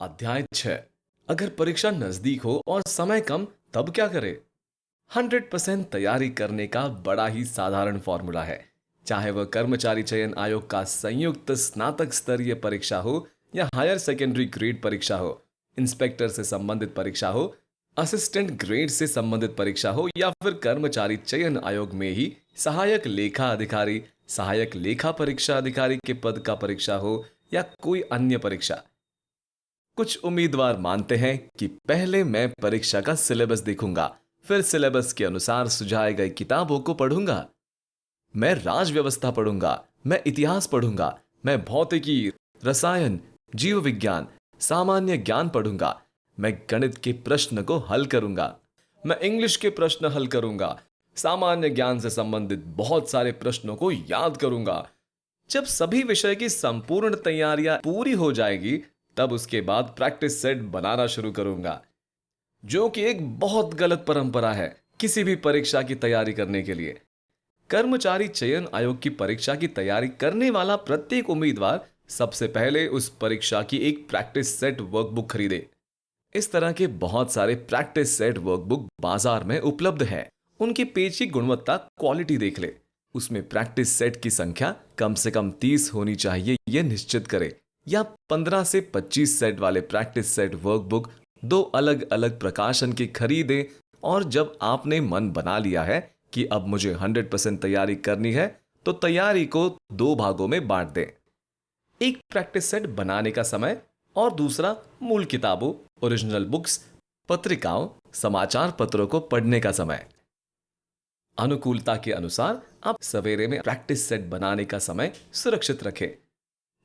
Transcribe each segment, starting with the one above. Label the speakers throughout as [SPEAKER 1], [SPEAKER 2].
[SPEAKER 1] अध्याय 6। अगर परीक्षा नजदीक हो और समय कम, तब क्या करें? 100% तैयारी करने का बड़ा ही साधारण फॉर्मूला है। चाहे वह कर्मचारी चयन आयोग का संयुक्त स्नातक स्तरीय परीक्षा हो या हायर सेकेंडरी ग्रेड परीक्षा हो, इंस्पेक्टर से संबंधित परीक्षा हो, असिस्टेंट ग्रेड से संबंधित परीक्षा हो या फिर कर्मचारी चयन आयोग में ही सहायक लेखा अधिकारी, सहायक लेखा परीक्षा अधिकारी के पद का परीक्षा हो या कोई अन्य परीक्षा। कुछ उम्मीदवार मानते हैं कि पहले मैं परीक्षा का सिलेबस देखूंगा, फिर सिलेबस के अनुसार सुझाए गए किताबों को पढ़ूंगा। मैं राज व्यवस्था पढ़ूंगा, मैं इतिहास पढ़ूंगा, मैं भौतिकी, रसायन, जीव विज्ञान, सामान्य ज्ञान पढ़ूंगा, मैं गणित के प्रश्न को हल करूंगा, मैं इंग्लिश के प्रश्न हल करूंगा, सामान्य ज्ञान से संबंधित बहुत सारे प्रश्नों को याद करूंगा। जब सभी विषय की संपूर्ण तैयारियां पूरी हो जाएगी, तब उसके बाद प्रैक्टिस सेट बनाना शुरू करूंगा, जो कि एक बहुत गलत परंपरा है किसी भी परीक्षा की तैयारी करने के लिए। कर्मचारी चयन आयोग की परीक्षा की तैयारी करने वाला प्रत्येक उम्मीदवार सबसे पहले उस परीक्षा की एक प्रैक्टिस सेट वर्कबुक खरीदे। इस तरह के बहुत सारे प्रैक्टिस सेट वर्कबुक बाजार में उपलब्ध है। उनके पेज की गुणवत्ता, क्वालिटी देख ले। उसमें प्रैक्टिस सेट की संख्या कम से कम 30 होनी चाहिए, यह निश्चित करें। या 15 से 25 सेट वाले प्रैक्टिस सेट वर्कबुक दो अलग अलग प्रकाशन के खरीदे। और जब आपने मन बना लिया है कि अब मुझे 100% तैयारी करनी है, तो तैयारी को दो भागों में बांट दें। एक प्रैक्टिस सेट बनाने का समय और दूसरा मूल किताबों, ओरिजिनल बुक्स, पत्रिकाओं, समाचार पत्रों को पढ़ने का समय। अनुकूलता के अनुसार आप सवेरे में प्रैक्टिस सेट बनाने का समय सुरक्षित रखें।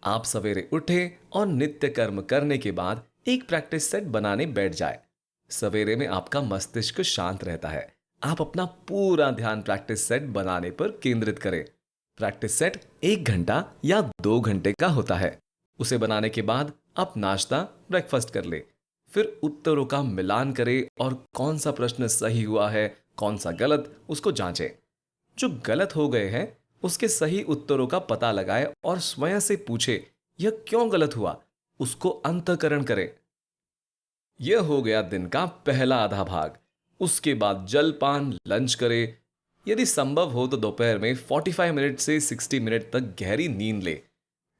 [SPEAKER 1] आप सवेरे उठे और नित्य कर्म करने के बाद एक प्रैक्टिस सेट बनाने बैठ जाए। सवेरे में आपका मस्तिष्क शांत रहता है। आप अपना पूरा ध्यान प्रैक्टिस सेट बनाने पर केंद्रित करें। प्रैक्टिस सेट 1 घंटा या 2 घंटे का होता है। उसे बनाने के बाद आप नाश्ता, ब्रेकफास्ट कर ले। फिर उत्तरों का मिलान करें और कौन सा प्रश्न सही हुआ है, कौन सा गलत, उसको जांचें। जो गलत हो गए हैं, उसके सही उत्तरों का पता लगाए और स्वयं से पूछे, यह क्यों गलत हुआ, उसको अंतःकरण करें। यह हो गया दिन का पहला आधा भाग। उसके बाद जलपान, लंच करें। यदि संभव हो तो दोपहर में 45 मिनट से 60 मिनट तक गहरी नींद ले।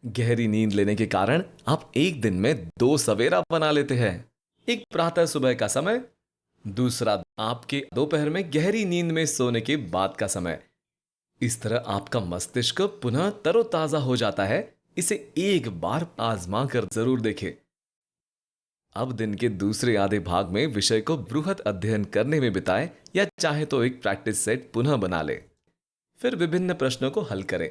[SPEAKER 1] गहरी नींद लेने के कारण आप एक दिन में 2 सवेरा बना लेते हैं। एक प्रातः सुबह का समय, दूसरा आपके दोपहर में गहरी नींद में सोने के बाद का समय। इस तरह आपका मस्तिष्क पुनः तरोताजा हो जाता है। इसे एक बार आजमा कर जरूर देखें। अब दिन के दूसरे आधे भाग में विषय को बृहद अध्ययन करने में बिताएं या चाहे तो एक प्रैक्टिस सेट पुनः बना ले। फिर विभिन्न प्रश्नों को हल करें।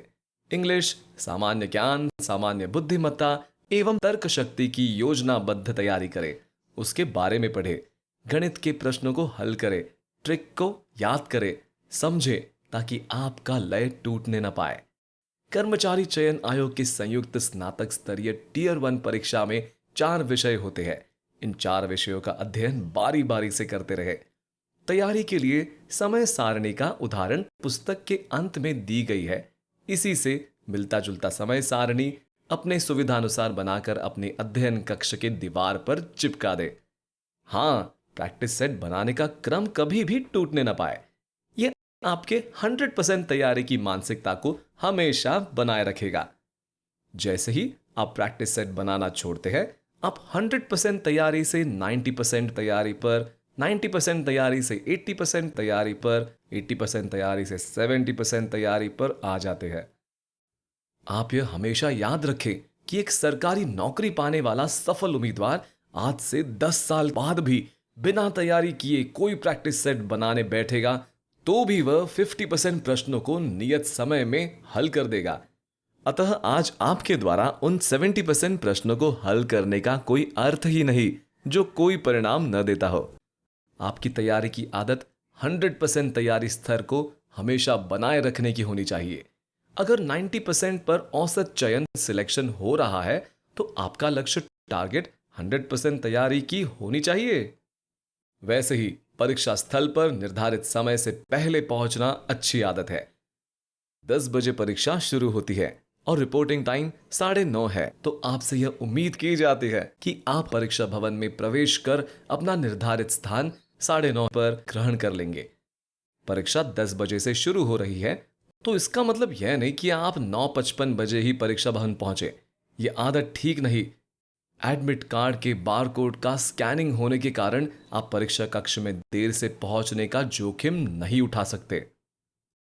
[SPEAKER 1] इंग्लिश, सामान्य ज्ञान, सामान्य बुद्धिमत्ता एवं तर्क शक्ति की योजनाबद्ध तैयारी करें। उसके बारे में पढ़ें। गणित के प्रश्नों को हल करें। ट्रिक को याद करें, समझें, ताकि आपका लय टूटने न पाए। कर्मचारी चयन आयोग की संयुक्त स्नातक स्तरीय टियर 1 परीक्षा में 4 विषय होते हैं। इन 4 विषयों का अध्ययन बारी बारी से करते रहे। तैयारी के लिए समय सारणी का उदाहरण पुस्तक के अंत में दी गई है। इसी से मिलता जुलता समय सारणी अपने सुविधानुसार बनाकर अपने अध्ययन कक्ष के दीवार पर चिपका दे। हाँ, प्रैक्टिस सेट बनाने का क्रम कभी भी टूटने न पाए। यह आपके 100% तैयारी की मानसिकता को हमेशा बनाए रखेगा। जैसे ही आप प्रैक्टिस सेट बनाना छोड़ते हैं, आप 100% तैयारी से 90% तैयारी पर, 90% तैयारी से 80% तैयारी पर, 80% तैयारी से 70% तैयारी पर आ जाते हैं। आप यह हमेशा याद रखें कि एक सरकारी नौकरी पाने वाला सफल उम्मीदवार आज से 10 साल बाद भी बिना तैयारी किए कोई प्रैक्टिस सेट बनाने बैठेगा, तो भी वह 50% प्रश्नों को नियत समय में हल कर देगा। अतः आज आपके द्वारा उन 70% प्रश्नों को हल करने का कोई अर्थ ही नहीं जो कोई परिणाम न देता हो। आपकी तैयारी की आदत 100% तैयारी स्तर को हमेशा बनाए रखने की होनी चाहिए। अगर 90% पर औसत चयन सिलेक्शन हो रहा है, तो आपका लक्ष्य टारगेट 100% तैयारी की होनी चाहिए। वैसे ही परीक्षा स्थल पर निर्धारित समय से पहले पहुंचना अच्छी आदत है। 10 बजे परीक्षा शुरू होती है। और रिपोर्टिंग टाइम 9:30 है, तो आपसे यह उम्मीद की जाती है कि आप परीक्षा भवन में प्रवेश कर अपना निर्धारित स्थान 9:30 पर ग्रहण कर लेंगे। परीक्षा 10 बजे से शुरू हो रही है, तो इसका मतलब यह नहीं कि आप 9:55 बजे ही परीक्षा भवन पहुंचे। यह आदत ठीक नहीं। एडमिट कार्ड के बारकोड का स्कैनिंग होने के कारण आप परीक्षा कक्ष में देर से पहुंचने का जोखिम नहीं उठा सकते।